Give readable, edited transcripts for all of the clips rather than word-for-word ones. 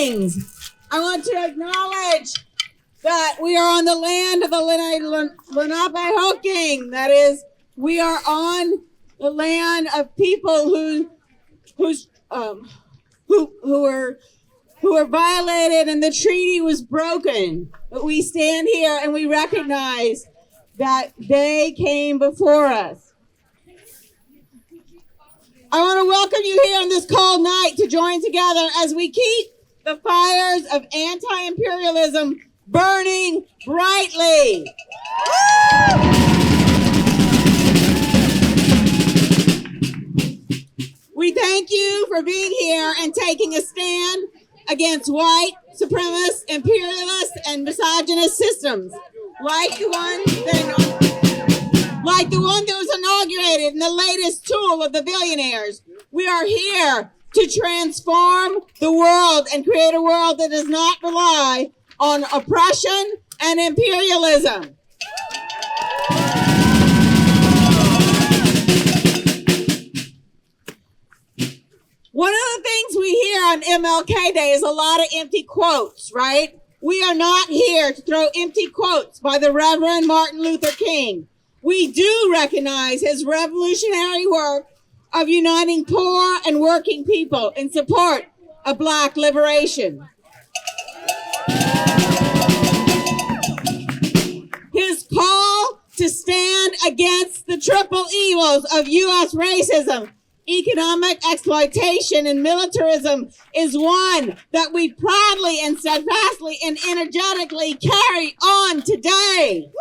Greetings. I want to acknowledge that we are on the land of the Lenape Hoking. That is, we are on the land of people who were violated and the treaty was broken. But we stand here and we recognize that they came before us. I want to welcome you here on this cold night to join together as we keep the fires of anti-imperialism burning brightly. We thank you for being here and taking a stand against white, supremacist, imperialist, and misogynist systems, like the one that was inaugurated in the latest tool of the billionaires. We are here to transform the world and create a world that does not rely on oppression and imperialism. One of the things we hear on MLK Day is a lot of empty quotes, right? We are not here to throw empty quotes by the Reverend Martin Luther King. We do recognize his revolutionary work of uniting poor and working people in support of Black liberation. His call to stand against the triple evils of U.S. racism, economic exploitation, and militarism is one that we proudly and steadfastly and energetically carry on today.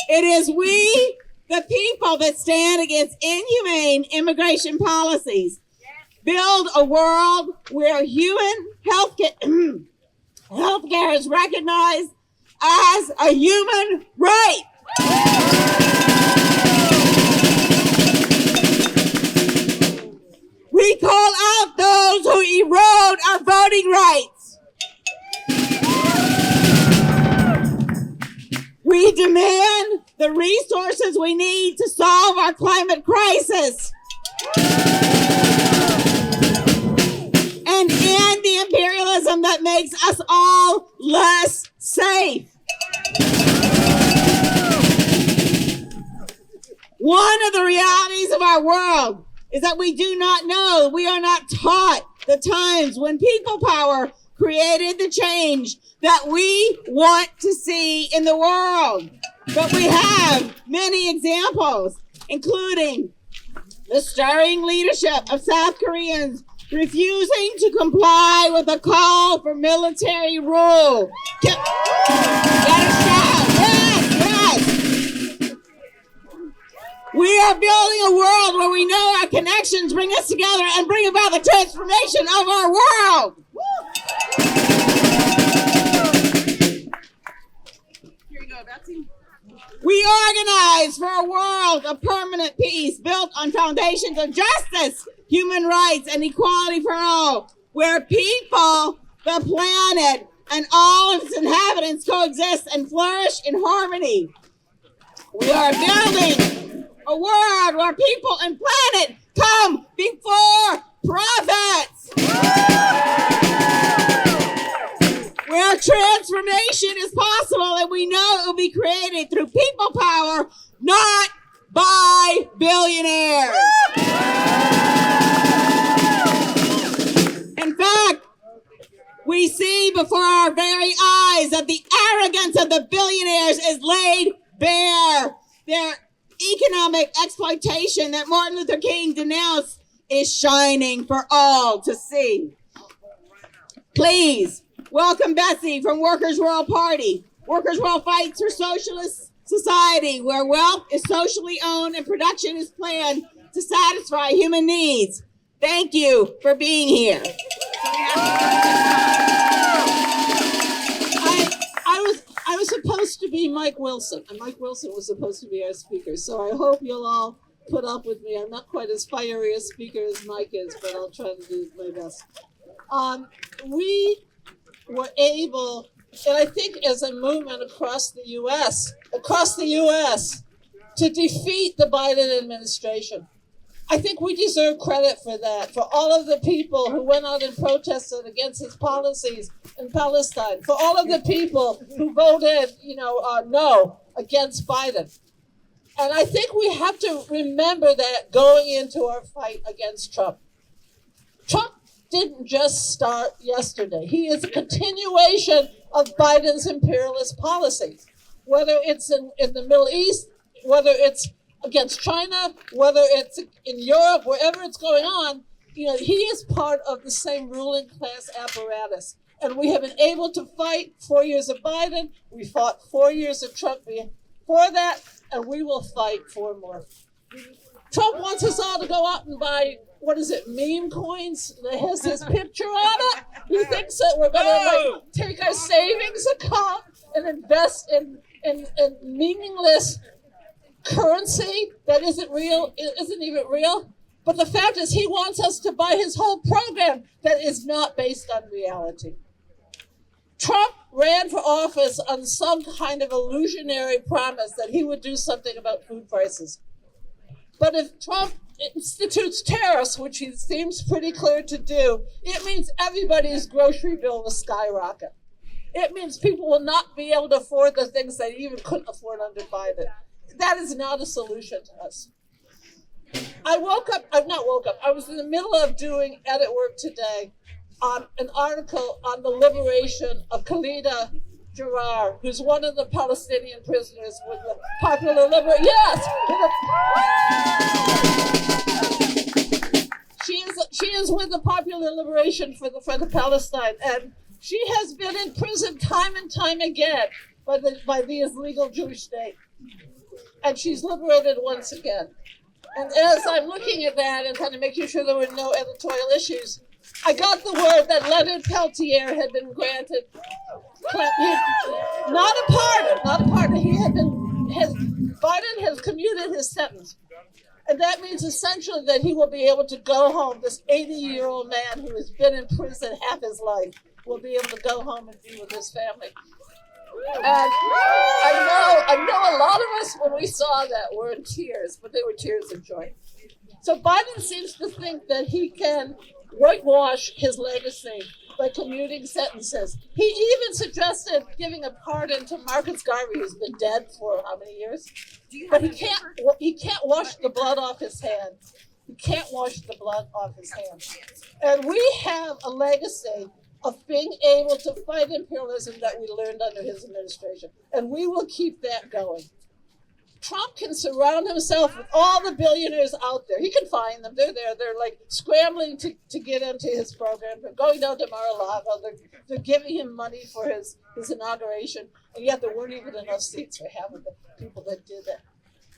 It is we, the people, that stand against inhumane immigration policies. Build a world where human healthcare is recognized as a human right. We call out those who erode our voting rights. We demand the resources we need to solve our climate crisis and end the imperialism that makes us all less safe. One of the realities of our world is that we do not know, we are not taught the times when people power created the change that we want to see in the world. But we have many examples, including the stirring leadership of South Koreans refusing to comply with a call for military rule. Get a shot. Yes. We are building a world where we know our connections bring us together and bring about the transformation of our world. Here you go, Betsy. We organize for a world of permanent peace built on foundations of justice, human rights, and equality for all, where people, the planet, and all of its inhabitants coexist and flourish in harmony. We are building a world where people and planet come before profits. Where transformation is possible, and we know it will be created through people power, not by billionaires. In fact, we see before our very eyes that the arrogance of the billionaires is laid bare. Their economic exploitation that Martin Luther King denounced is shining for all to see. Please welcome Betsy from Workers' World Party. Workers' World fights for socialist society where wealth is socially owned and production is planned to satisfy human needs. Thank you for being here. I was supposed to be Mike Wilson, and Mike Wilson was supposed to be our speaker, so I hope you'll all put up with me. I'm not quite as fiery a speaker as Mike is, but I'll try to do my best. We were able, and I think as a movement across the U.S., to defeat the Biden administration. I think we deserve credit for that, for all of the people who went out and protested against his policies in Palestine, for all of the people who voted, no against Biden. And I think we have to remember that going into our fight against Trump. Trump didn't just start yesterday. He is a continuation of Biden's imperialist policy, whether it's in the Middle East, whether it's against China, whether it's in Europe, wherever it's going on, he is part of the same ruling class apparatus. And we have been able to fight 4 years of Biden. We fought 4 years of Trump before that, and we will fight 4 more. Trump wants us all to go out and buy, meme coins that has his picture on it. He thinks that we're going to take our savings account and invest in meaningless currency that isn't even real. But the fact is, he wants us to buy his whole program that is not based on reality. Trump ran for office on some kind of illusionary promise that he would do something about food prices. But if Trump institutes tariffs, which he seems pretty clear to do, it means everybody's grocery bill will skyrocket. It means people will not be able to afford the things they even couldn't afford under Biden. That is not a solution to us. I was in the middle of doing edit work today on an article on the liberation of Khalida Jarrar, who's one of the Palestinian prisoners with the Popular Liberation. Yes! She is with the Popular Liberation for the Palestine, and she has been in prison time and time again by the illegal Jewish state. And she's liberated once again. And as I'm looking at that and kind of making sure there were no editorial issues, I got the word that Leonard Peltier had been granted, not a pardon. Biden has commuted his sentence. And that means essentially that he will be able to go home. This 80-year-old man who has been in prison half his life will be able to go home and be with his family. And I know a lot of us, when we saw that, were in tears, but they were tears of joy. So Biden seems to think that he can whitewash his legacy by commuting sentences. He even suggested giving a pardon to Marcus Garvey, who's been dead for how many years? But he can't wash the blood off his hands. He can't wash the blood off his hands. And we have a legacy of being able to fight imperialism that we learned under his administration. And we will keep that going. Trump can surround himself with all the billionaires out there. He can find them. They're there. They're like scrambling to get into his program. They're going down to Mar-a-Lago. They're giving him money for his inauguration. And yet there weren't even enough seats for half of the people that did that.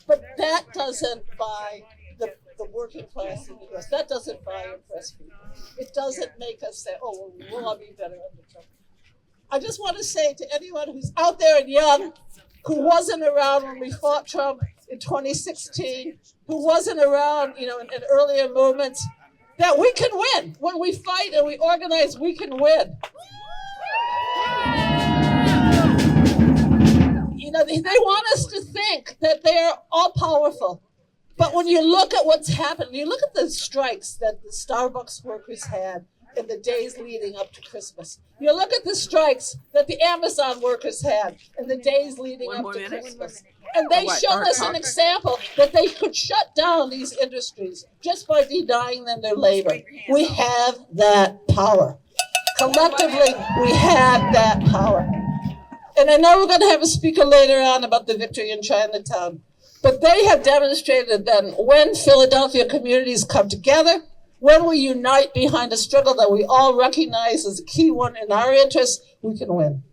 But that doesn't buy the working class in the U.S. That doesn't buy oppressed people. It doesn't make us say, oh, well, we'll all be better under Trump. I just want to say to anyone who's out there and young, who wasn't around when we fought Trump in 2016, who wasn't around, in earlier moments, that we can win. When we fight and we organize, we can win. They want us to think that they're all powerful. But when you look at what's happened, you look at the strikes that the Starbucks workers had in the days leading up to Christmas. You look at the strikes that the Amazon workers had in the days leading up to Christmas. And they showed us an example that they could shut down these industries just by denying them their labor. We have that power. Collectively, we have that power. And I know we're going to have a speaker later on about the victory in Chinatown. But they have demonstrated that when Philadelphia communities come together, when we unite behind a struggle that we all recognize as a key one in our interests, we can win.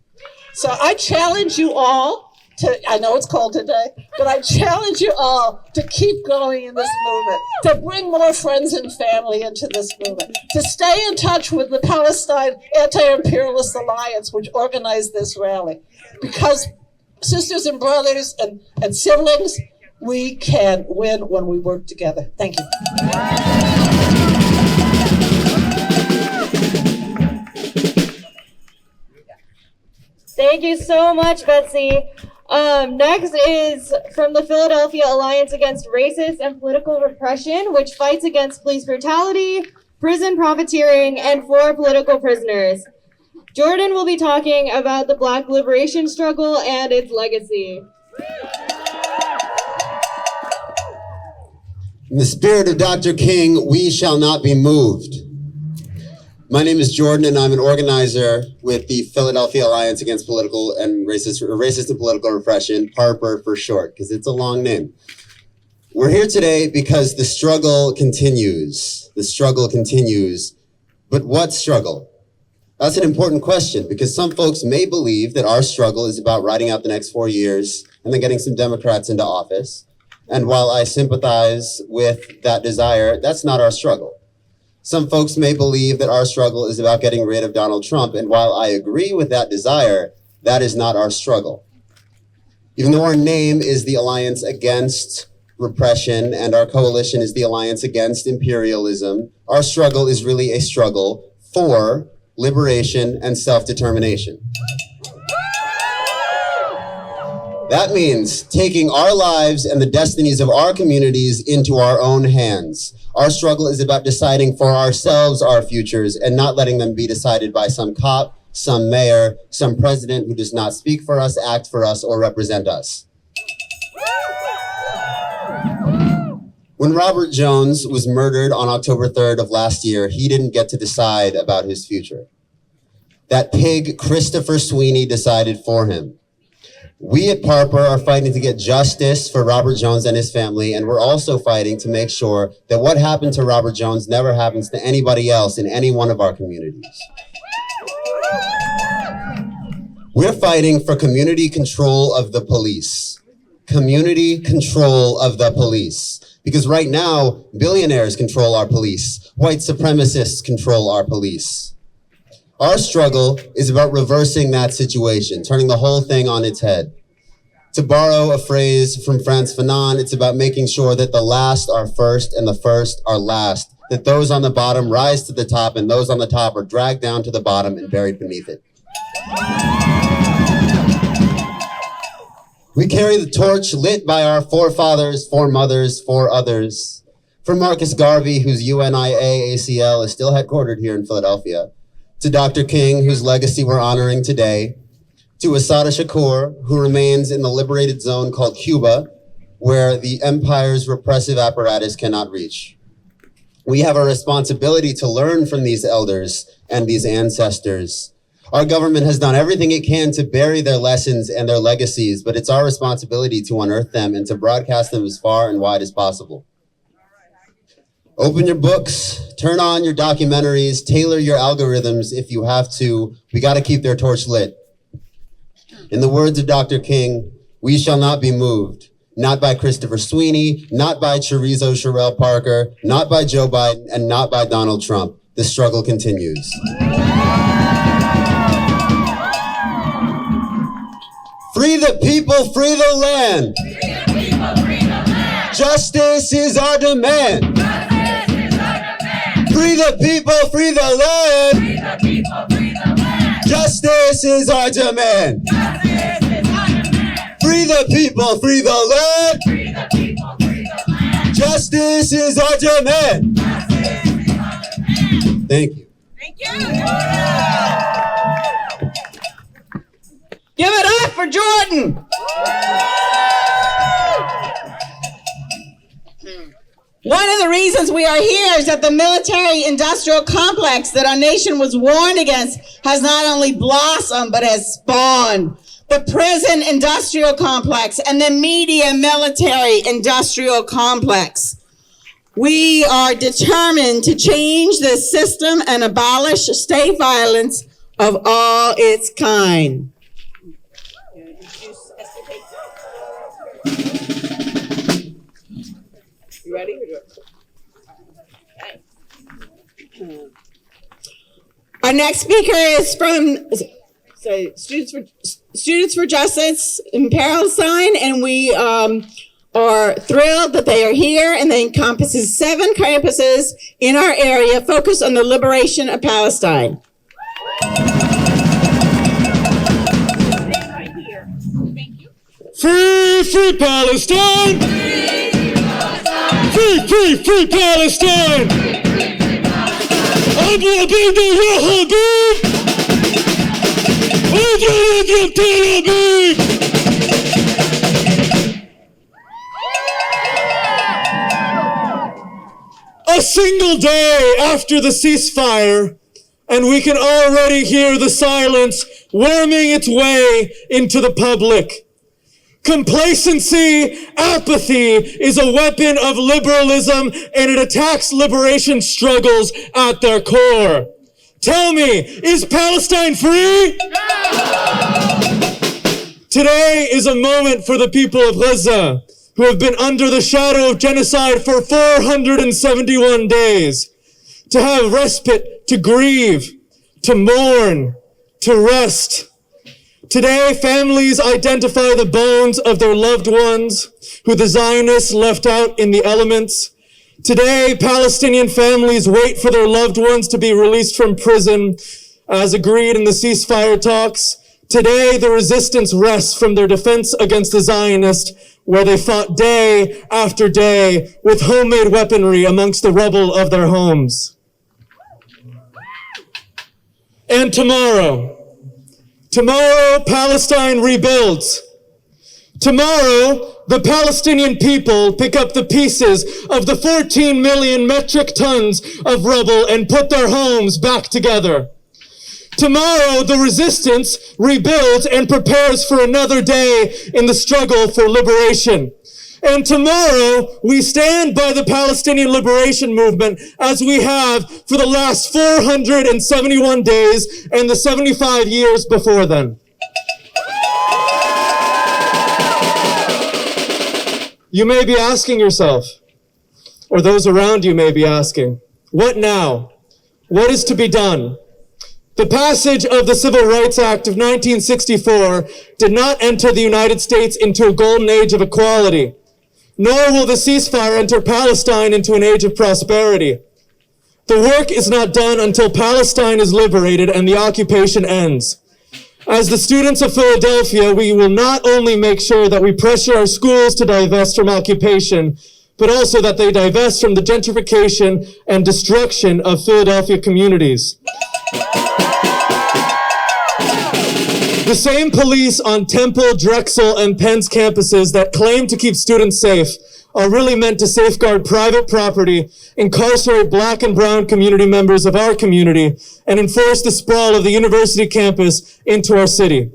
So I challenge you all to, I know it's cold today, but I challenge you all to keep going in this movement, to bring more friends and family into this movement, to stay in touch with the Palestine Anti-Imperialist Alliance, which organized this rally. Because sisters and brothers and siblings, we can win when we work together. Thank you. Thank you so much, Betsy. Next is from the Philadelphia Alliance Against Racist and Political Repression, which fights against police brutality, prison profiteering, and for political prisoners. Jordan will be talking about the Black liberation struggle and its legacy. In the spirit of Dr. King, we shall not be moved. My name is Jordan, and I'm an organizer with the Philadelphia Alliance Against Political and Racist and Political Repression, HARPER for short, because it's a long name. We're here today because the struggle continues. The struggle continues. But what struggle? That's an important question, because some folks may believe that our struggle is about riding out the next 4 years and then getting some Democrats into office. And while I sympathize with that desire, that's not our struggle. Some folks may believe that our struggle is about getting rid of Donald Trump, and while I agree with that desire, that is not our struggle. Even though our name is the Alliance Against Repression and our coalition is the Alliance Against Imperialism, our struggle is really a struggle for liberation and self-determination. That means taking our lives and the destinies of our communities into our own hands. Our struggle is about deciding for ourselves our futures and not letting them be decided by some cop, some mayor, some president who does not speak for us, act for us, or represent us. When Robert Jones was murdered on October 3rd of last year, he didn't get to decide about his future. That pig, Christopher Sweeney, decided for him. We at HARPER are fighting to get justice for Robert Jones and his family, and we're also fighting to make sure that what happened to Robert Jones never happens to anybody else in any one of our communities. We're fighting for community control of the police. Community control of the police. Because right now, billionaires control our police. White supremacists control our police. Our struggle is about reversing that situation, turning the whole thing on its head. To borrow a phrase from Frantz Fanon, it's about making sure that the last are first and the first are last, that those on the bottom rise to the top and those on the top are dragged down to the bottom and buried beneath it. We carry the torch lit by our forefathers, foremothers, foreothers. From Marcus Garvey, whose UNIA ACL is still headquartered here in Philadelphia, to Dr. King, whose legacy we're honoring today, to Assata Shakur, who remains in the liberated zone called Cuba, where the empire's repressive apparatus cannot reach. We have a responsibility to learn from these elders and these ancestors. Our government has done everything it can to bury their lessons and their legacies, but it's our responsibility to unearth them and to broadcast them as far and wide as possible. Open your books, turn on your documentaries, tailor your algorithms if you have to. We got to keep their torch lit. In the words of Dr. King, we shall not be moved. Not by Christopher Sweeney, not by Chorizo Sherelle Parker, not by Joe Biden, and not by Donald Trump. The struggle continues. Free the people, free the land. Free the people, free the land. Justice is our demand. Free the people, free the land. Free the people, free the land. Justice is our demand. Justice is our demand. Free the people, free the land. Free the people, free the land. Justice is our demand. Justice is our demand. Thank you. Thank you. Give it up for Jordan. One of the reasons we are here is that the military-industrial complex that our nation was warned against has not only blossomed, but has spawned. The prison-industrial complex and the media-military-industrial complex. We are determined to change this system and abolish state violence of all its kind. You ready? Our next speaker is from Students for Justice in Palestine, and we are thrilled that they are here, and they encompasses 7 campuses in our area focused on the liberation of Palestine. Free, free Palestine! Free, free, free Palestine! Abu Abid ya Habib! Adil ya Tel Aviv! A single day after the ceasefire, and we can already hear the silence worming its way into the public. Complacency, apathy is a weapon of liberalism, and it attacks liberation struggles at their core. Tell me, is Palestine free? Today is a moment for the people of Gaza, who have been under the shadow of genocide for 471 days, to have respite, to grieve, to mourn, to rest. Today, families identify the bones of their loved ones who the Zionists left out in the elements. Today, Palestinian families wait for their loved ones to be released from prison, as agreed in the ceasefire talks. Today, the resistance rests from their defense against the Zionists, where they fought day after day with homemade weaponry amongst the rubble of their homes. And tomorrow, Palestine rebuilds. Tomorrow, the Palestinian people pick up the pieces of the 14 million metric tons of rubble and put their homes back together. Tomorrow, the resistance rebuilds and prepares for another day in the struggle for liberation. And tomorrow, we stand by the Palestinian liberation movement as we have for the last 471 days and the 75 years before then. You may be asking yourself, or those around you may be asking, what now? What is to be done? The passage of the Civil Rights Act of 1964 did not enter the United States into a golden age of equality, nor will the ceasefire enter Palestine into an age of prosperity. The work is not done until Palestine is liberated and the occupation ends. As the students of Philadelphia, we will not only make sure that we pressure our schools to divest from occupation, but also that they divest from the gentrification and destruction of Philadelphia communities. The same police on Temple, Drexel, and Penn's campuses that claim to keep students safe are really meant to safeguard private property, incarcerate Black and brown community members of our community, and enforce the sprawl of the university campus into our city.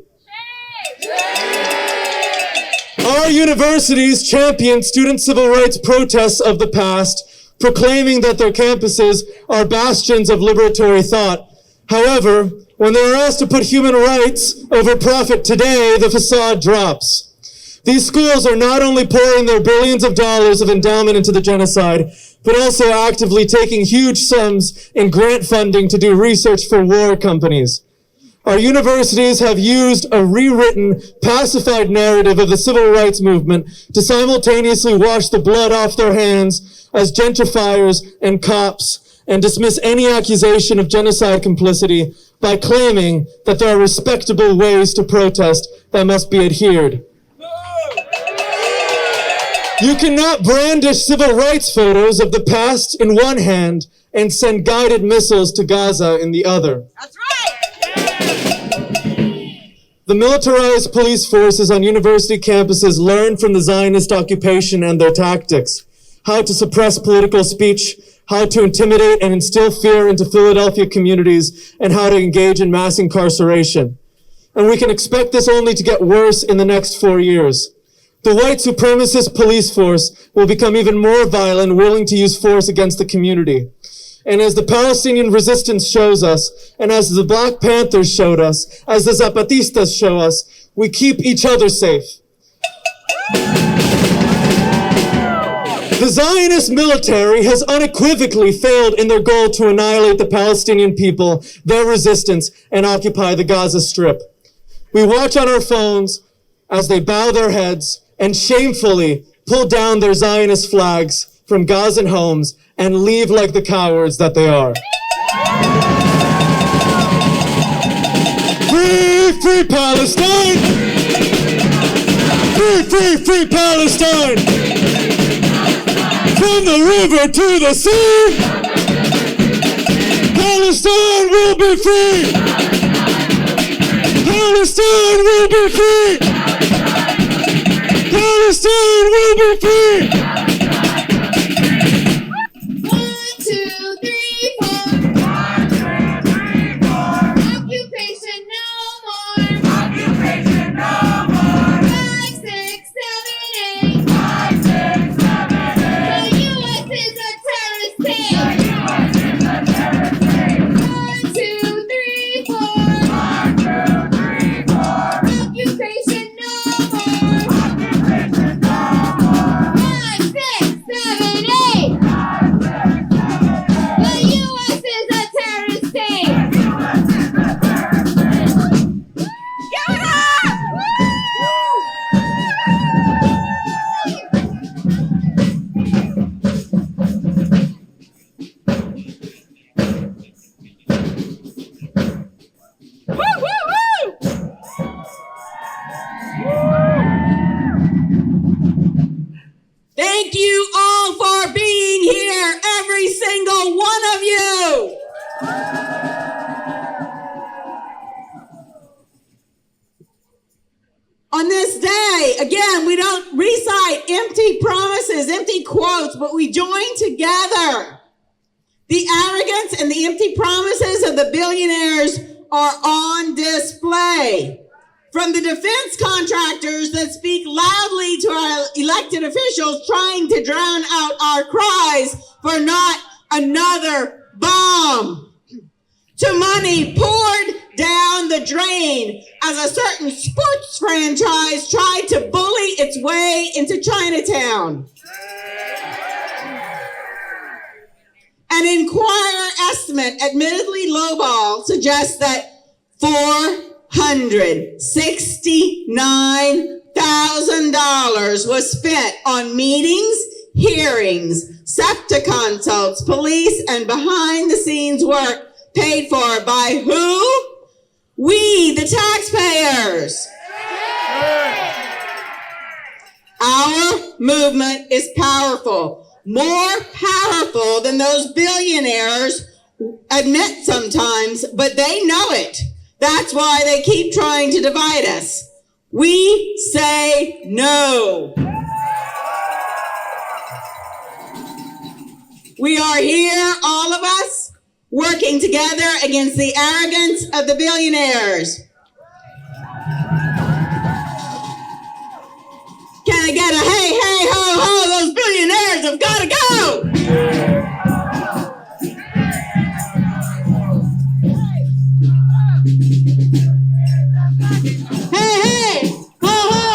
Our universities champion student civil rights protests of the past, proclaiming that their campuses are bastions of liberatory thought. However, when they are asked to put human rights over profit today, the facade drops. These schools are not only pouring their billions of dollars of endowment into the genocide, but also actively taking huge sums in grant funding to do research for war companies. Our universities have used a rewritten, pacified narrative of the civil rights movement to simultaneously wash the blood off their hands as gentrifiers and cops, and dismiss any accusation of genocide complicity by claiming that there are respectable ways to protest that must be adhered. You cannot brandish civil rights photos of the past in one hand and send guided missiles to Gaza in the other. That's right! The militarized police forces on university campuses learn from the Zionist occupation and their tactics, how to suppress political speech, how to intimidate and instill fear into Philadelphia communities, and how to engage in mass incarceration. And we can expect this only to get worse in the next 4 years. The white supremacist police force will become even more violent, willing to use force against the community. And as the Palestinian resistance shows us, and as the Black Panthers showed us, as the Zapatistas show us, we keep each other safe. The Zionist military has unequivocally failed in their goal to annihilate the Palestinian people, their resistance, and occupy the Gaza Strip. We watch on our phones as they bow their heads and shamefully pull down their Zionist flags from Gazan homes and leave like the cowards that they are. Free, free Palestine! Free, free, free Palestine! From the river to the sea! Palestine will be free! Palestine will be free! Palestine will be free! 1, 2, 3, 4. Occupation no more. Occupation no more. 5, 6, 7, 8. 5, 6, 7, 8. The U.S. is a terrorist state. The U.S. is a terrorist state. 1, 2, 3, 4. 1, 2, 3, 4. Occupation no more. Occupation no more. 5, 6, 7, 8. 5, 6, 7, 8. The U.S. is a terrorist state. The U.S. is a terrorist state. Give it up! Thank you all for being here, every single one of you. On this day, again, we don't recite empty promises, empty quotes, but we join together. The arrogance and the empty promises of the billionaires are on display. From the defense contractors that speak loudly to our elected officials trying to drown out our cries for not another bomb, to money poured down the drain as a certain sports franchise tried to bully its way into Chinatown. An Inquirer estimate, admittedly lowball, suggests that $469,000 was spent on meetings, hearings, SEPTA consults, police, and behind-the-scenes work paid for by who? We, the taxpayers. Our movement is powerful, more powerful than those billionaires admit sometimes, but they know it. That's why they keep trying to divide us. We say no. We are here, all of us, working together against the arrogance of the billionaires. Can I get a hey, hey, ho, ho, those billionaires have got to go! Hey, hey, ho, ho!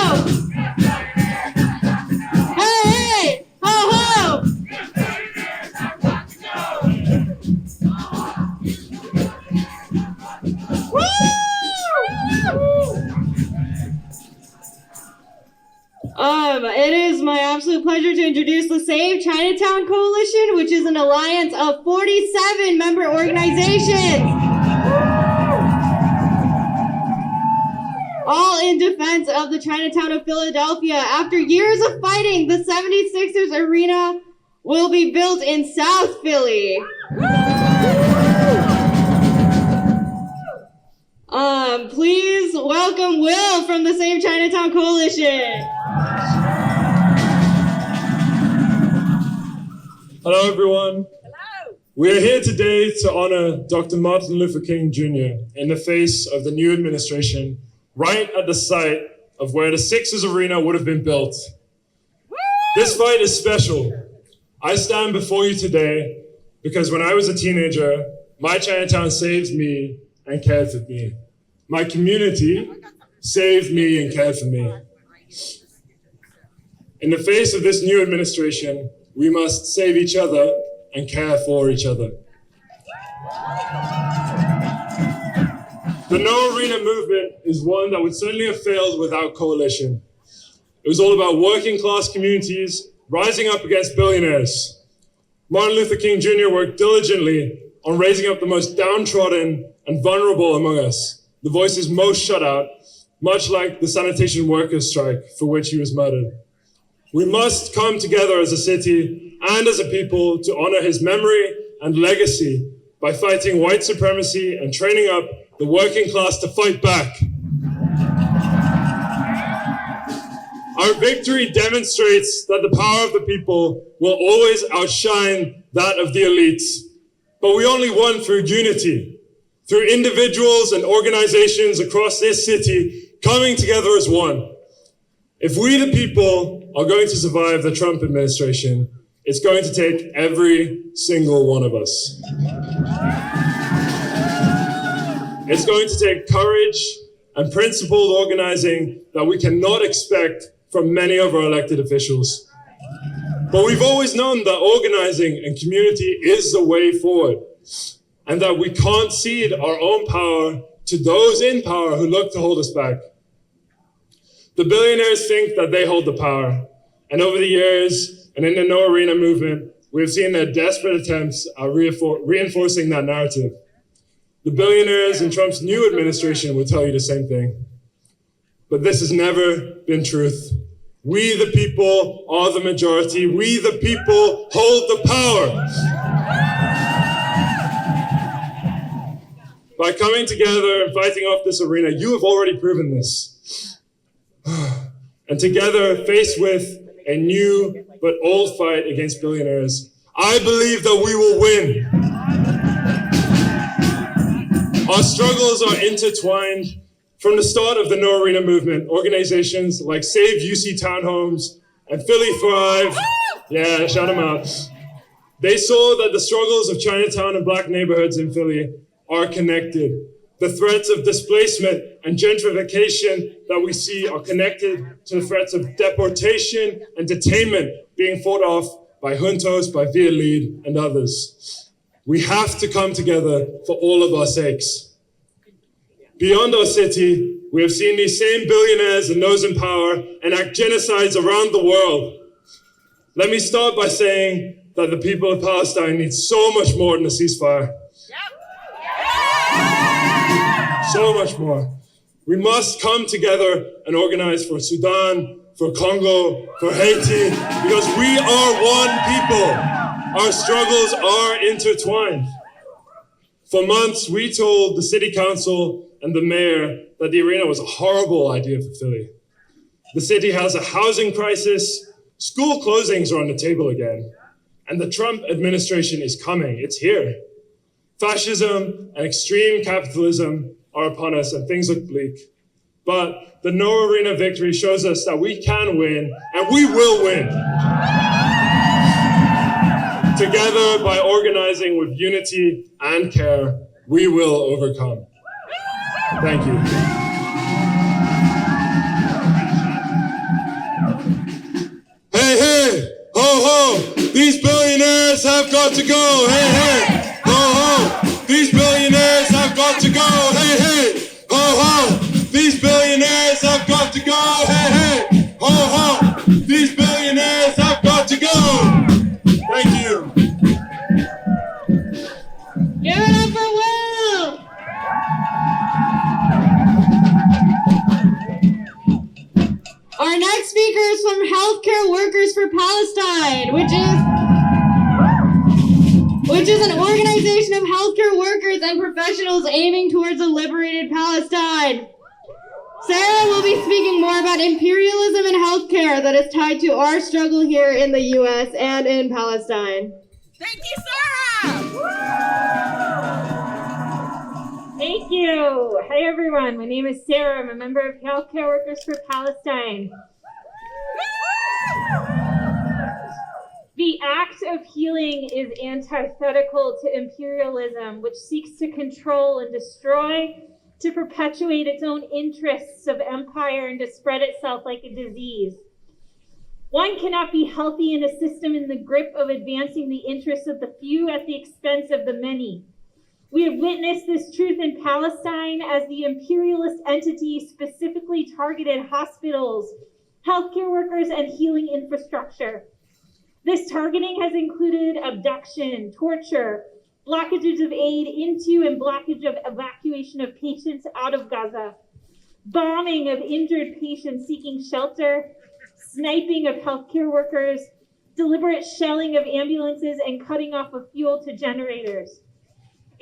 Hey, hey, ho, ho! It is my absolute pleasure to introduce the Save Chinatown Coalition, which is an alliance of 47 member organizations. All in defense of the Chinatown of Philadelphia. After years of fighting, the 76ers arena will be built in South Philly. Please welcome Will from the Save Chinatown Coalition. Hello, everyone. Hello. We are here today to honor Dr. Martin Luther King Jr. in the face of the new administration, right at the site of where the Sixers arena would have been built. Woo! This fight is special. I stand before you today because when I was a teenager, my Chinatown saved me and cared for me. My community saved me and cared for me. In the face of this new administration, we must save each other and care for each other. The No Arena movement is one that would certainly have failed without coalition. It was all about working class communities rising up against billionaires. Martin Luther King Jr. worked diligently on raising up the most downtrodden and vulnerable among us, the voices most shut out, much like the sanitation workers' strike for which he was murdered. We must come together as a city and as a people to honor his memory and legacy by fighting white supremacy and training up the working class to fight back. Our victory demonstrates that the power of the people will always outshine that of the elites. But we only won through unity, through individuals and organizations across this city coming together as one. If we, the people, are going to survive the Trump administration, it's going to take every single one of us. It's going to take courage and principled organizing that we cannot expect from many of our elected officials. But we've always known that organizing and community is the way forward, and that we can't cede our own power to those in power who look to hold us back. The billionaires think that they hold the power, and over the years, and in the No Arena movement, we've seen their desperate attempts at reinforcing that narrative. The billionaires in Trump's new administration will tell you the same thing. But this has never been truth. We, the people, are the majority. We, the people, hold the power. By coming together and fighting off this arena, you have already proven this. And together, faced with a new but old fight against billionaires, I believe that we will win. Our struggles are intertwined. From the start of the No Arena movement, organizations like Save UC Townhomes and Philly Thrive, yeah, shout them out. They saw that the struggles of Chinatown and Black neighborhoods in Philly are connected. The threats of displacement and gentrification that we see are connected to the threats of deportation and detainment being fought off by juntos, by Via Lead, and others. We have to come together for all of our sakes. Beyond our city, we have seen these same billionaires and those in power enact genocides around the world. Let me start by saying that the people of Palestine need so much more than a ceasefire. So much more. We must come together and organize for Sudan, for Congo, for Haiti, because we are one people. Our struggles are intertwined. For months, we told the city council and the mayor that the arena was a horrible idea for Philly. The city has a housing crisis, school closings are on the table again, and the Trump administration is coming, it's here. Fascism and extreme capitalism are upon us and things look bleak. But the No Arena victory shows us that we can win, and we will win. Together, by organizing with unity and care, we will overcome. Thank you. Hey, hey, ho, ho, these billionaires have got to go. Hey, hey, ho, ho, these billionaires have got to go. Hey, hey, ho, ho, these billionaires have got to go. Hey, hey, ho, ho, these billionaires have got to go. Thank you. Give it up for Will! Our next speaker is from Healthcare Workers for Palestine, which is an organization of healthcare workers and professionals aiming towards a liberated Palestine. Sarah will be speaking more about imperialism and healthcare that is tied to our struggle here in the U.S. and in Palestine. Thank you, Sarah! Thank you. Hi, everyone. My name is Sarah. I'm a member of Healthcare Workers for Palestine. The act of healing is antithetical to imperialism, which seeks to control and destroy, to perpetuate its own interests of empire and to spread itself like a disease. One cannot be healthy in a system in the grip of advancing the interests of the few at the expense of the many. We have witnessed this truth in Palestine as the imperialist entity specifically targeted hospitals, healthcare workers, and healing infrastructure. This targeting has included abduction, torture, blockages of aid into and blockage of evacuation of patients out of Gaza, bombing of injured patients seeking shelter, sniping of healthcare workers, deliberate shelling of ambulances, and cutting off of fuel to generators.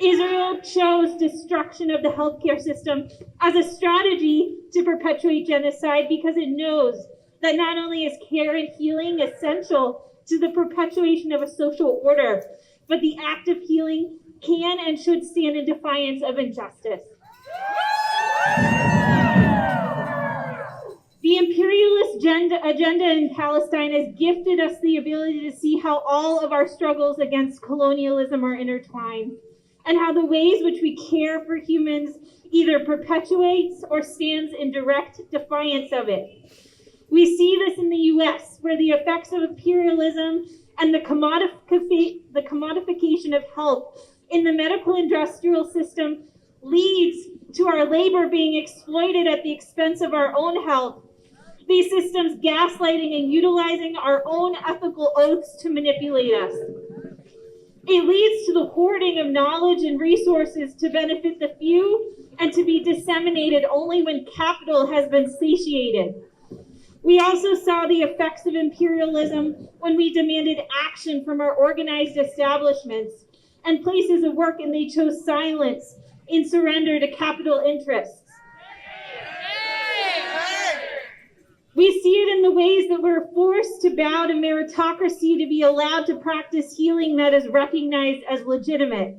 Israel chose destruction of the healthcare system as a strategy to perpetuate genocide because it knows that not only is care and healing essential to the perpetuation of a social order, but the act of healing can and should stand in defiance of injustice. The imperialist agenda in Palestine has gifted us the ability to see how all of our struggles against colonialism are intertwined, and how the ways which we care for humans either perpetuates or stands in direct defiance of it. We see this in the US, where the effects of imperialism and the commodification of health in the medical industrial system leads to our labor being exploited at the expense of our own health. These systems gaslighting and utilizing our own ethical oaths to manipulate us. It leads to the hoarding of knowledge and resources to benefit the few and to be disseminated only when capital has been satiated. We also saw the effects of imperialism when we demanded action from our organized establishments and places of work, and they chose silence in surrender to capital interests. We see it in the ways that we're forced to bow to meritocracy to be allowed to practice healing that is recognized as legitimate.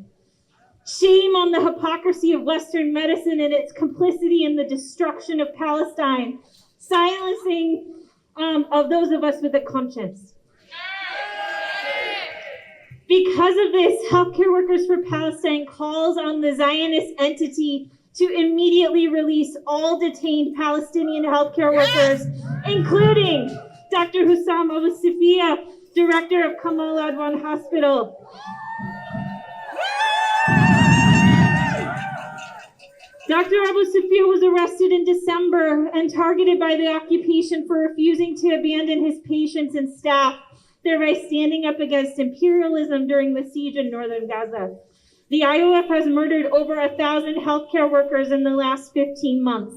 Shame on the hypocrisy of Western medicine and its complicity in the destruction of Palestine, silencing of those of us with a conscience. Because of this, Healthcare Workers for Palestine calls on the Zionist entity to immediately release all detained Palestinian healthcare workers, including Dr. Hussam Abu Safia, director of Kamal Adwan Hospital. Dr. Abu Safia was arrested in December and targeted by the occupation for refusing to abandon his patients and staff, thereby standing up against imperialism during the siege in northern Gaza. The IOF has murdered over 1,000 healthcare workers in the last 15 months.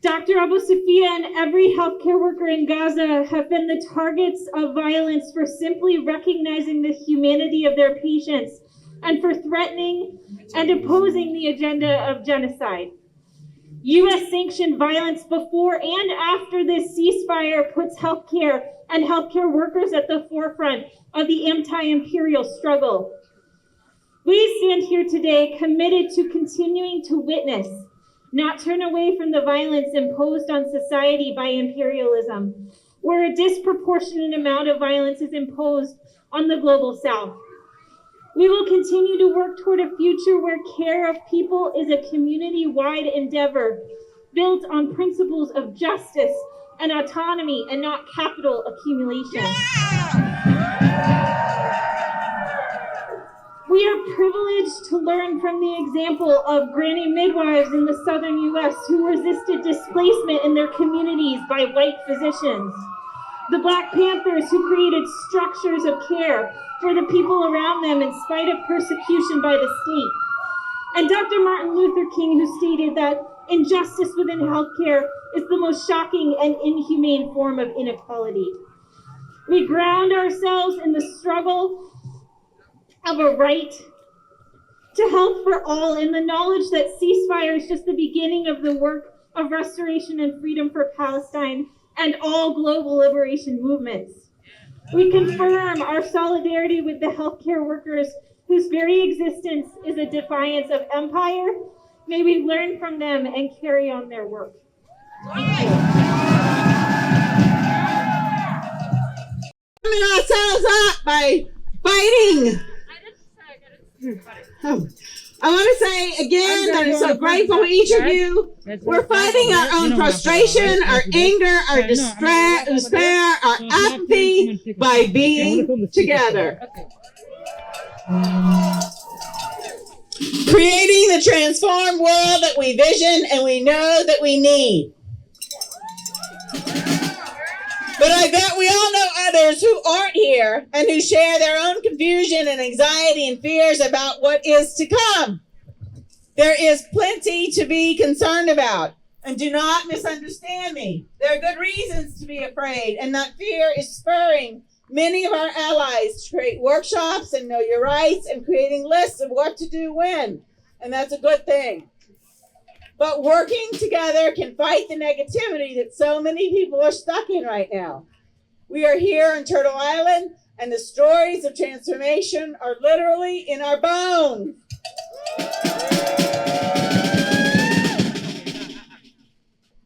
Dr. Abu Safia and every healthcare worker in Gaza have been the targets of violence for simply recognizing the humanity of their patients and for threatening and opposing the agenda of genocide. U.S. sanctioned violence before and after this ceasefire puts healthcare and healthcare workers at the forefront of the anti-imperial struggle. We stand here today committed to continuing to witness, not turn away from the violence imposed on society by imperialism, where a disproportionate amount of violence is imposed on the global South. We will continue to work toward a future where care of people is a community-wide endeavor built on principles of justice and autonomy and not capital accumulation. We are privileged to learn from the example of granny midwives in the southern U.S. who resisted displacement in their communities by white physicians. The Black Panthers who created structures of care for the people around them in spite of persecution by the state. And Dr. Martin Luther King, who stated that injustice within healthcare is the most shocking and inhumane form of inequality. We ground ourselves in the struggle of a right to health for all, in the knowledge that ceasefire is just the beginning of the work of restoration and freedom for Palestine and all global liberation movements. We confirm our solidarity with the healthcare workers whose very existence is a defiance of empire. May we learn from them and carry on their work. Warming ourselves up by fighting. I want to say again that I'm so grateful for each of you. We're fighting our own frustration, our anger, our despair, our apathy by being together. Creating the transformed world that we vision and we know that we need. But I bet we all know others who aren't here and who share their own confusion and anxiety and fears about what is to come. There is plenty to be concerned about. And do not misunderstand me. There are good reasons to be afraid, and that fear is spurring many of our allies to create workshops and know your rights and creating lists of what to do when. And that's a good thing. But working together can fight the negativity that so many people are stuck in right now. We are here on Turtle Island, and the stories of transformation are literally in our bones.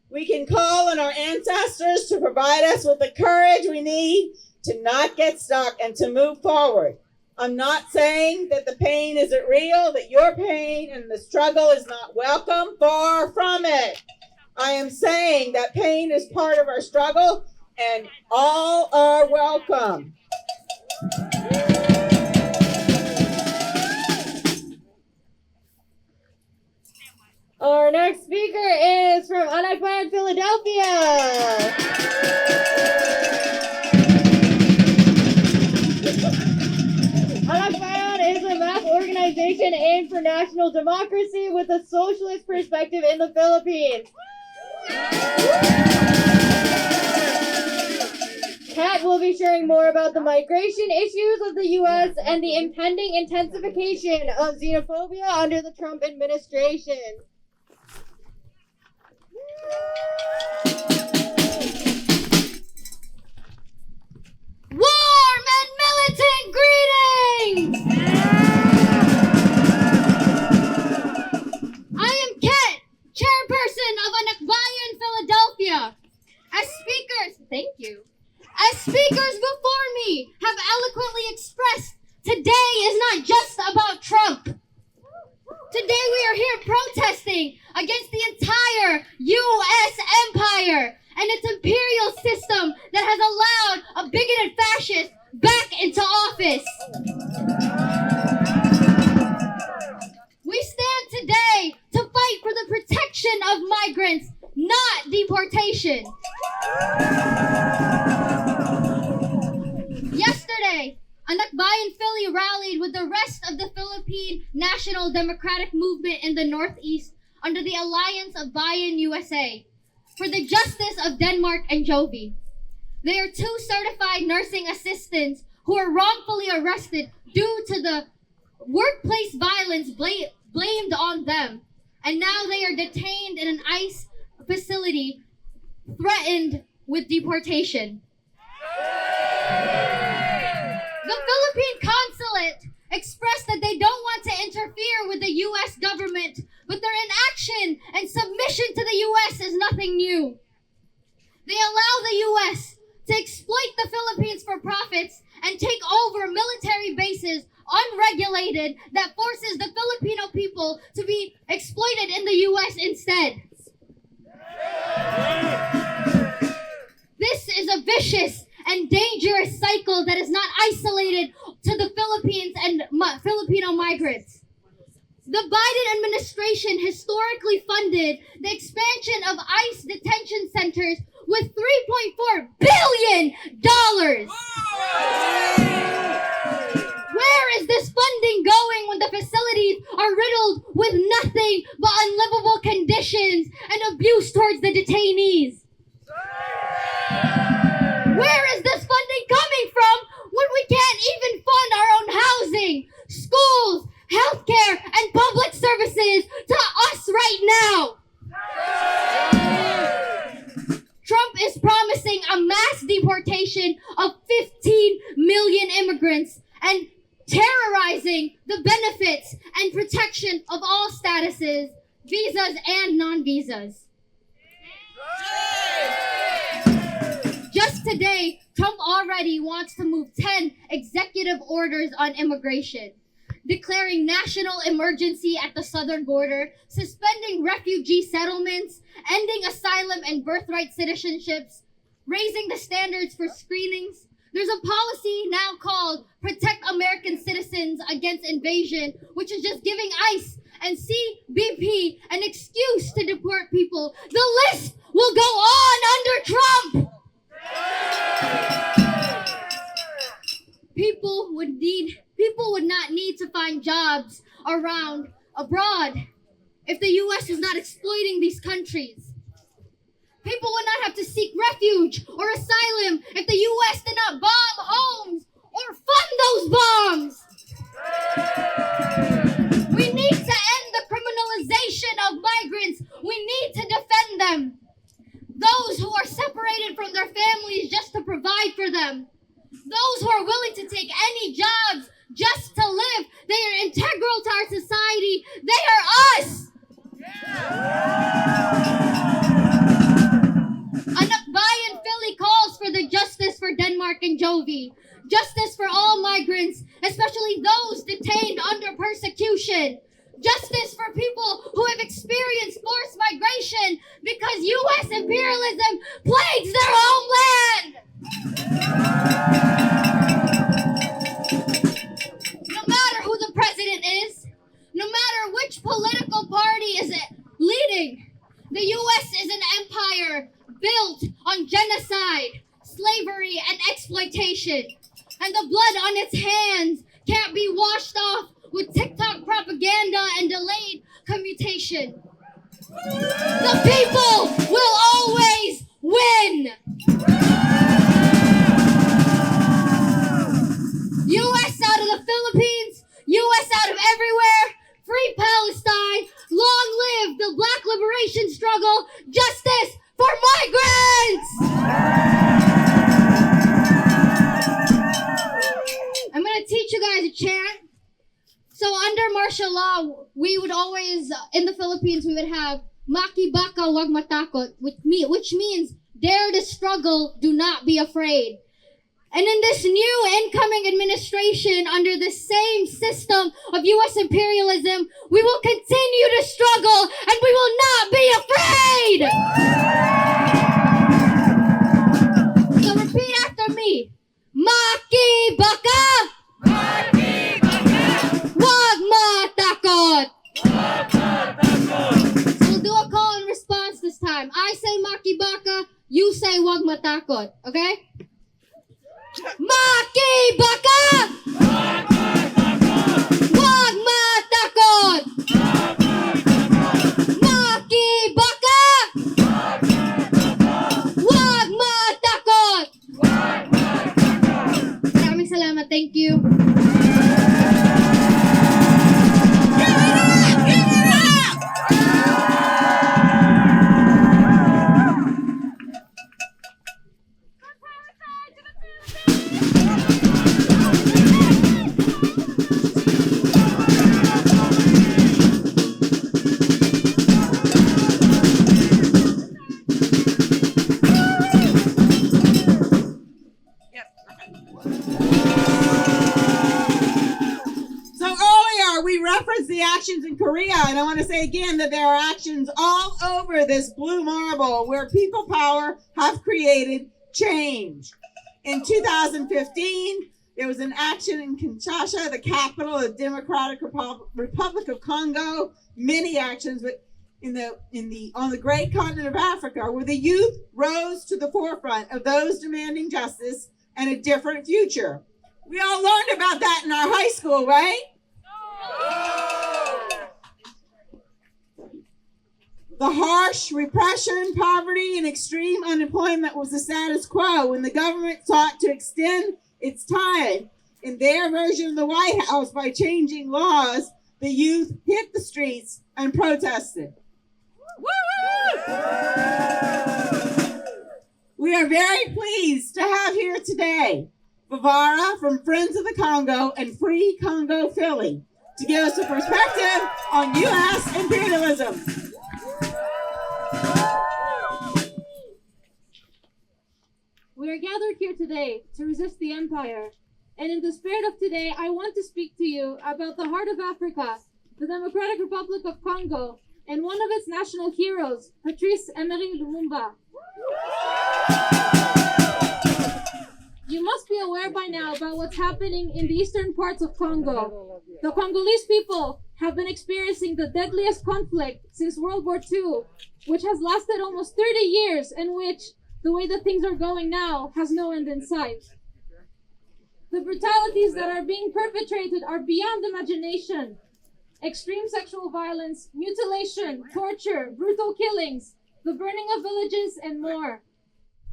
We can call on our ancestors to provide us with the courage we need to not get stuck and to move forward. I'm not saying that the pain isn't real, that your pain and the struggle is not welcome. Far from it. I am saying that pain is part of our struggle and all are welcome. Our next speaker is from Anti-Inauguration Philadelphia. Anti-Inauguration is a mass organization aimed for national democracy with a socialist perspective in the Philippines. Kat will be sharing more about the migration issues of the U.S. and the impending intensification of xenophobia under the Trump administration. Warm and militant greetings! I am Kat, chairperson of Anakbayan Philadelphia. As speakers before me have eloquently expressed, today is not just about Trump. Today we are here protesting against the entire U.S. empire and its imperial system that has allowed a bigoted fascist back into office. We stand today to fight for the protection of migrants, not deportation. Yesterday, Anakbayan Philly rallied with the rest of the Philippine National Democratic Movement in the Northeast under the Alliance of Bayan USA for the justice of Denmark and Jovi. They are two certified nursing assistants who were wrongfully arrested due to the workplace violence blamed on them, and now they are detained in an ICE facility, threatened with deportation. The Philippine consulate expressed that they don't want to interfere with the U.S. government, but their inaction and submission to the U.S. is nothing new. They allow the U.S. to exploit the Philippines for profits and take over military bases unregulated that forces the Filipino people to be exploited in the U.S. instead. This is a vicious and dangerous cycle that is not isolated to the Philippines and Filipino migrants. The Biden administration historically funded the expansion of ICE detention centers with $3.4 billion. Where is this funding going when the facilities are riddled with nothing but unlivable conditions and abuse towards the detainees? Where is this funding coming from when we can't even fund our own housing, schools, healthcare, and public services to us right now? Trump is promising a mass deportation of 15 million immigrants and terrorizing the benefits and protection of all statuses, visas and non-visas. Just today, Trump already wants to move 10 executive orders on immigration, declaring national emergency at the southern border, suspending refugee settlements, ending asylum and birthright citizenships, raising the standards for screenings. There's a policy now called Protect American Citizens Against Invasion, which is just giving ICE and CBP an excuse to deport people. The list will go on under Trump. People would not need to find jobs abroad if the US was not exploiting these countries. People would not have to seek refuge or asylum if the US did not bomb homes or fund those bombs. We need to end the criminalization of migrants. We need to defend them. Those who are separated from their families just to provide for them. Those who are willing to take any jobs just to live. They are integral to our society. They are us. Buy in Philly calls for the justice for Denmark and Jovi. Justice for all migrants, especially those detained under persecution. Justice for people who have experienced forced migration because U.S. imperialism plagues their homeland. No matter who the president is, no matter which political party is leading, the U.S. is an empire built on genocide, slavery, and exploitation. And the blood on its hands can't be washed off with TikTok propaganda and delayed commutation. The people will always win. U.S. out of the Philippines, U.S. out of everywhere, free Palestine, long live the Black liberation struggle, justice for migrants! I'm going to teach you guys a chant. So under martial law, we would always, in the Philippines, we would have Maki baka wag matakot, which means dare to struggle, do not be afraid. And in this new incoming administration, under the same system of U.S. imperialism, we will continue to struggle and we will not be afraid! So repeat after me. Maki baka! Maki baka! Wag matakot! Wag matakot! So we'll do a call and response this time. I say Maki baka, you say wag matakot, okay? Maki baka! Wag matakot! Wag matakot! Wag matakot! Maki baka! Wag matakot! Wag matakot! Wag matakot! Maraming salamat. Thank you. The actions in Korea, and I want to say again that there are actions all over this blue marble where people power have created change. In 2015, there was an action in Kinshasa, the capital of the Democratic Republic of Congo. Many actions, but on the great continent of Africa, where the youth rose to the forefront of those demanding justice and a different future. We all learned about that in our high school, right? The harsh repression, poverty, and extreme unemployment was the status quo when the government sought to extend its time in their version of the White House by changing laws. The youth hit the streets and protested. We are very pleased to have here today Vivara from Friends of the Congo and Free Congo Philly to give us a perspective on U.S. imperialism. We are gathered here today to resist the empire. And in the spirit of today, I want to speak to you about the heart of Africa, the Democratic Republic of Congo, and one of its national heroes, Patrice Emery Lumumba. You must be aware by now about what's happening in the eastern parts of Congo. The Congolese people have been experiencing the deadliest conflict since World War II, which has lasted almost 30 years, and which, the way that things are going now, has no end in sight. The brutalities that are being perpetrated are beyond imagination. extreme sexual violence, mutilation, torture, brutal killings, the burning of villages, and more.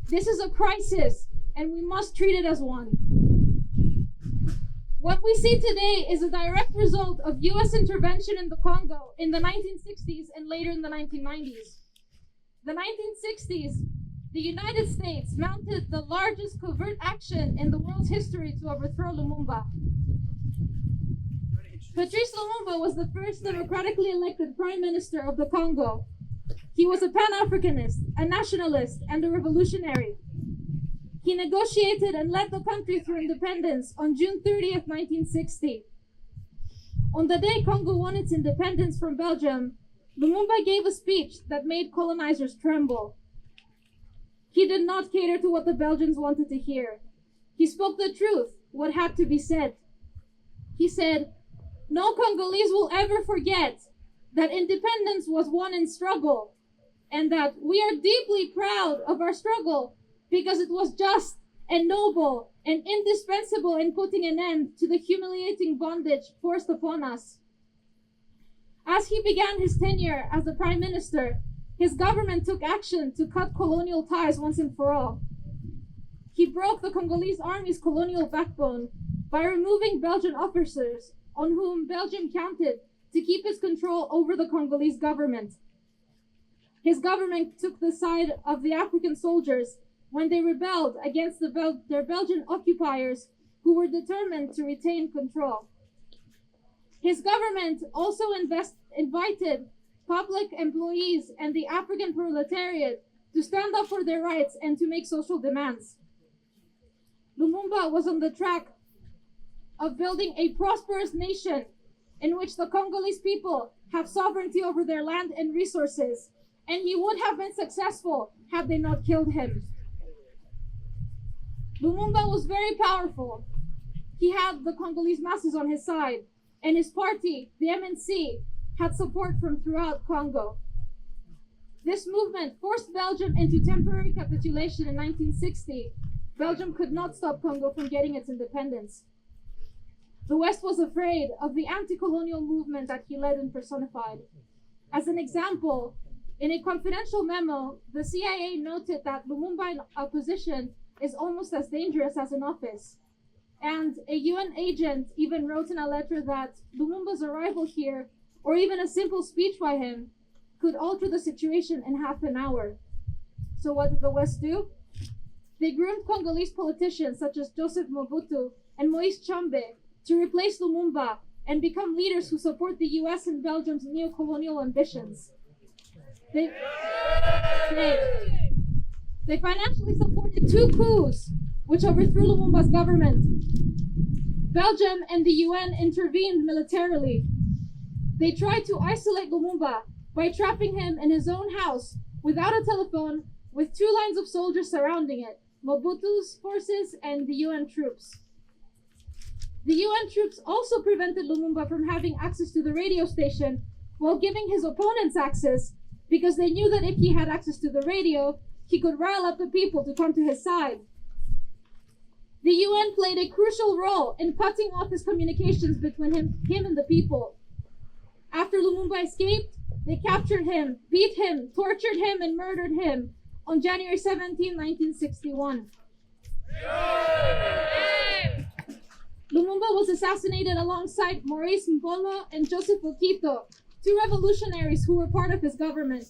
This is a crisis, and we must treat it as one. What we see today is a direct result of US intervention in the Congo in the 1960s and later in the 1990s. The 1960s, the United States mounted the largest covert action in the world's history to overthrow Lumumba. Patrice Lumumba was the first democratically elected prime minister of the Congo. He was a Pan-Africanist, a nationalist, and a revolutionary. He negotiated and led the country through independence on June 30th, 1960. On the day Congo won its independence from Belgium, Lumumba gave a speech that made colonizers tremble. He did not cater to what the Belgians wanted to hear. He spoke the truth, what had to be said. He said, "No Congolese will ever forget that independence was won in struggle, and that we are deeply proud of our struggle because it was just and noble and indispensable in putting an end to the humiliating bondage forced upon us." As he began his tenure as the prime minister, his government took action to cut colonial ties once and for all. He broke the Congolese army's colonial backbone by removing Belgian officers on whom Belgium counted to keep its control over the Congolese government. His government took the side of the African soldiers when they rebelled against their Belgian occupiers who were determined to retain control. His government also invited public employees and the African proletariat to stand up for their rights and to make social demands. Lumumba was on the track of building a prosperous nation in which the Congolese people have sovereignty over their land and resources, and he would have been successful had they not killed him. Lumumba was very powerful. He had the Congolese masses on his side, and his party, the MNC, had support from throughout Congo. This movement forced Belgium into temporary capitulation in 1960. Belgium could not stop Congo from getting its independence. The West was afraid of the anti-colonial movement that he led and personified. As an example, in a confidential memo, the CIA noted that Lumumba in opposition is almost as dangerous as in office. And a UN agent even wrote in a letter that Lumumba's arrival here, or even a simple speech by him, could alter the situation in half an hour. So what did the West do? They groomed Congolese politicians such as Joseph Mobutu and Moïse Tshombe to replace Lumumba and become leaders who support the US and Belgium's neo-colonial ambitions. They financially supported 2 coups, which overthrew Lumumba's government. Belgium and the UN intervened militarily. They tried to isolate Lumumba by trapping him in his own house without a telephone, with 2 lines of soldiers surrounding it, Mobutu's forces and the UN troops. The UN troops also prevented Lumumba from having access to the radio station while giving his opponents access, because they knew that if he had access to the radio, he could rile up the people to come to his side. The UN played a crucial role in cutting off his communications between him and the people. After Lumumba escaped, they captured him, beat him, tortured him, and murdered him on January 17, 1961. Lumumba was assassinated alongside Maurice Mbolo and Joseph Okito, 2 revolutionaries who were part of his government.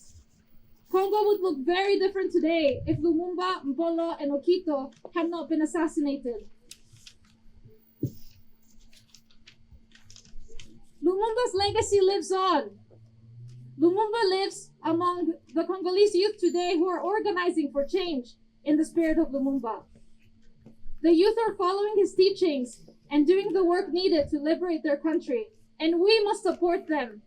Congo would look very different today if Lumumba, Mbolo, and Okito had not been assassinated. Lumumba's legacy lives on. Lumumba lives among the Congolese youth today who are organizing for change in the spirit of Lumumba. The youth are following his teachings and doing the work needed to liberate their country, and we must support them.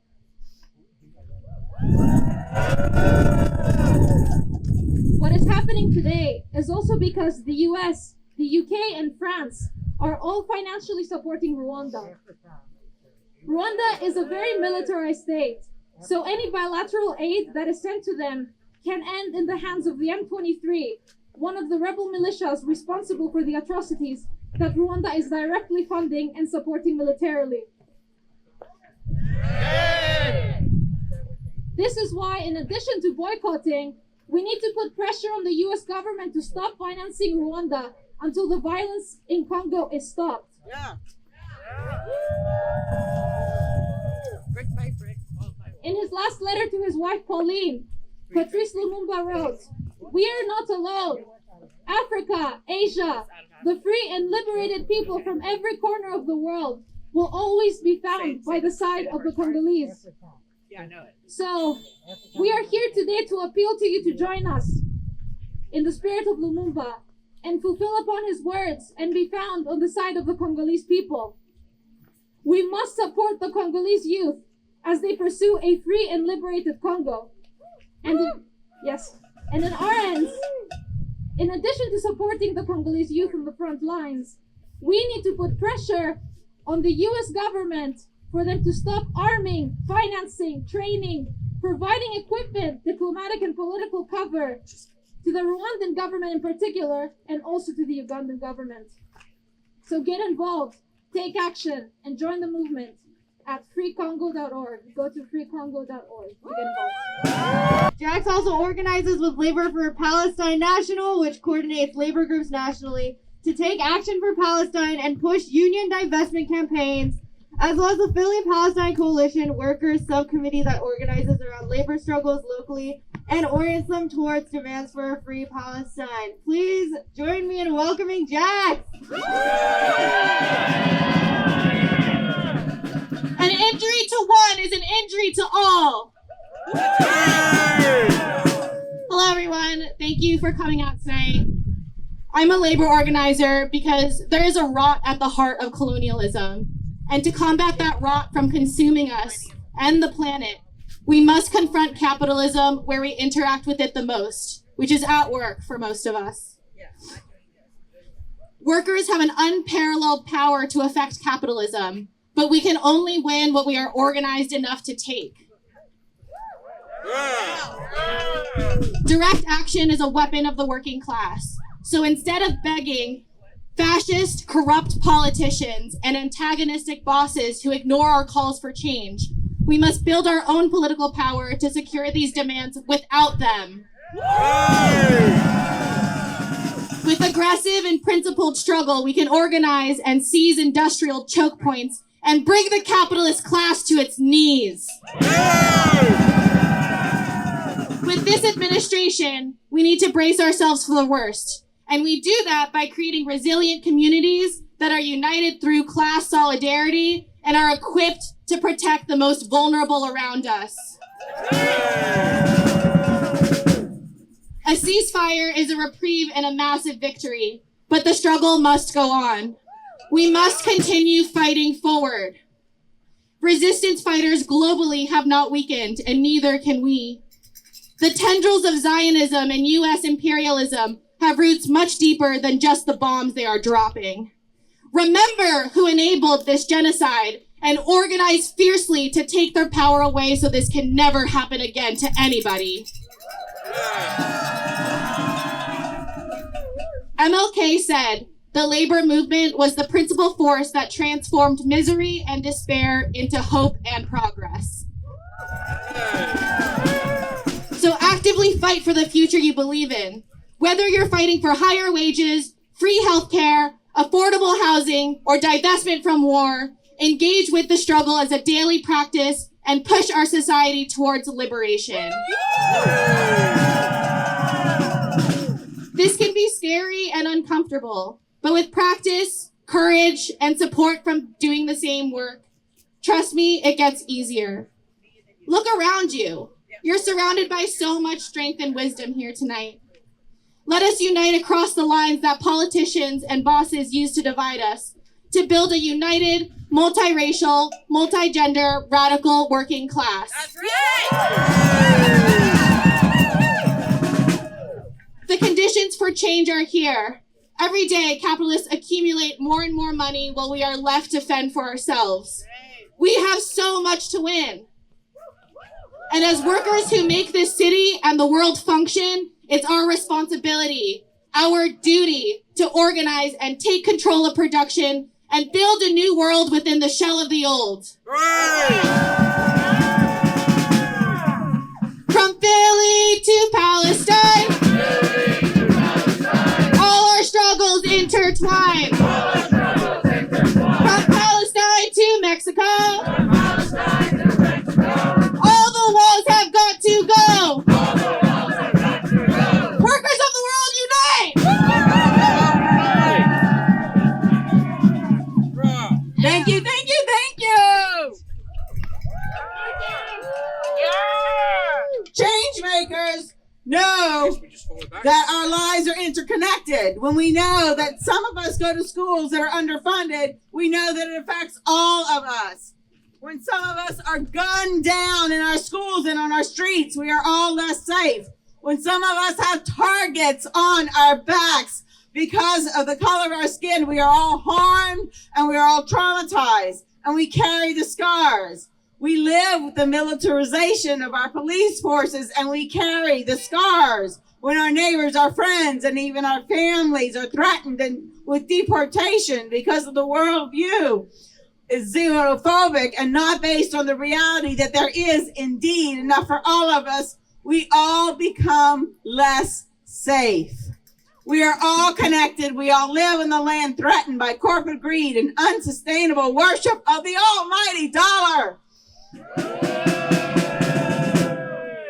What is happening today is also because the US, the UK, and France are all financially supporting Rwanda. Rwanda is a very militarized state, so any bilateral aid that is sent to them can end in the hands of the M23, one of the rebel militias responsible for the atrocities that Rwanda is directly funding and supporting militarily. This is why, in addition to boycotting, we need to put pressure on the US government to stop financing Rwanda until the violence in Congo is stopped. In his last letter to his wife Pauline, Patrice Lumumba wrote, "We are not alone. Africa, Asia, the free and liberated people from every corner of the world will always be found by the side of the Congolese." So, we are here today to appeal to you to join us in the spirit of Lumumba and fulfill upon his words and be found on the side of the Congolese people. We must support the Congolese youth as they pursue a free and liberated Congo. And in our ends, in addition to supporting the Congolese youth on the front lines, we need to put pressure on the US government for them to stop arming, financing, training, providing equipment, diplomatic and political cover to the Rwandan government in particular, and also to the Ugandan government. So get involved, take action, and join the movement at freecongo.org. Go to freecongo.org to get involved. JAX also organizes with Labor for Palestine National, which coordinates labor groups nationally to take action for Palestine and push union divestment campaigns, as well as the Philly Palestine Coalition workers subcommittee that organizes around labor struggles locally and orients them towards demands for a free Palestine. Please join me in welcoming JAX. An injury to one is an injury to all. Hello, everyone. Thank you for coming out tonight. I'm a labor organizer because there is a rot at the heart of colonialism. And to combat that rot from consuming us and the planet, we must confront capitalism where we interact with it the most, which is at work for most of us. Workers have an unparalleled power to affect capitalism, but we can only win what we are organized enough to take. Direct action is a weapon of the working class. So instead of begging fascist, corrupt politicians and antagonistic bosses who ignore our calls for change, we must build our own political power to secure these demands without them. With aggressive and principled struggle, we can organize and seize industrial choke points and bring the capitalist class to its knees. With this administration, we need to brace ourselves for the worst. And we do that by creating resilient communities that are united through class solidarity and are equipped to protect the most vulnerable around us. A ceasefire is a reprieve and a massive victory, but the struggle must go on. We must continue fighting forward. Resistance fighters globally have not weakened, and neither can we. The tendrils of Zionism and US imperialism have roots much deeper than just the bombs they are dropping. Remember who enabled this genocide and organize fiercely to take their power away so this can never happen again to anybody. MLK said, "The labor movement was the principal force that transformed misery and despair into hope and progress." So actively fight for the future you believe in. Whether you're fighting for higher wages, free healthcare, affordable housing, or divestment from war, engage with the struggle as a daily practice and push our society towards liberation. This can be scary and uncomfortable, but with practice, courage, and support from doing the same work, trust me, it gets easier. Look around you. You're surrounded by so much strength and wisdom here tonight. Let us unite across the lines that politicians and bosses use to divide us, to build a united, multiracial, multigender, radical working class. That's right! The conditions for change are here. Every day, capitalists accumulate more and more money while we are left to fend for ourselves. We have so much to win. And as workers who make this city and the world function, it's our responsibility, our duty, to organize and take control of production and build a new world within the shell of the old. Palestine. All our struggles intertwine. From Palestine to Mexico. All the walls have got to go. Workers of the world unite! Thank you, thank you, thank you! Change makers know that our lives are interconnected. When we know that some of us go to schools that are underfunded, we know that it affects all of us. When some of us are gunned down in our schools and on our streets, we are all less safe. When some of us have targets on our backs because of the color of our skin, we are all harmed and we are all traumatized and we carry the scars. We live with the militarization of our police forces and we carry the scars when our neighbors, our friends, and even our families are threatened with deportation because of the worldview is xenophobic and not based on the reality that there is indeed enough for all of us. We all become less safe. We are all connected. We all live in the land threatened by corporate greed and unsustainable worship of the almighty dollar.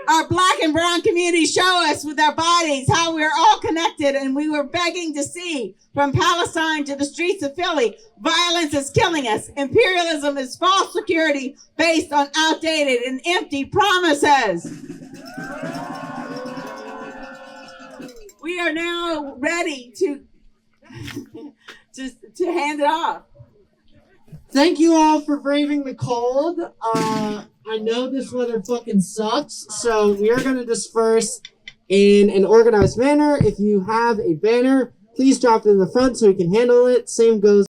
Our black and brown communities show us with their bodies how we are all connected, and we were begging to see from Palestine to the streets of Philly. Violence is killing us. Imperialism is false security based on outdated and empty promises. We are now ready to hand it off. Thank you all for braving the cold. I know this weather fucking sucks, so we are going to disperse in an organized manner. If you have a banner, please drop it in the front so we can handle it. Same goes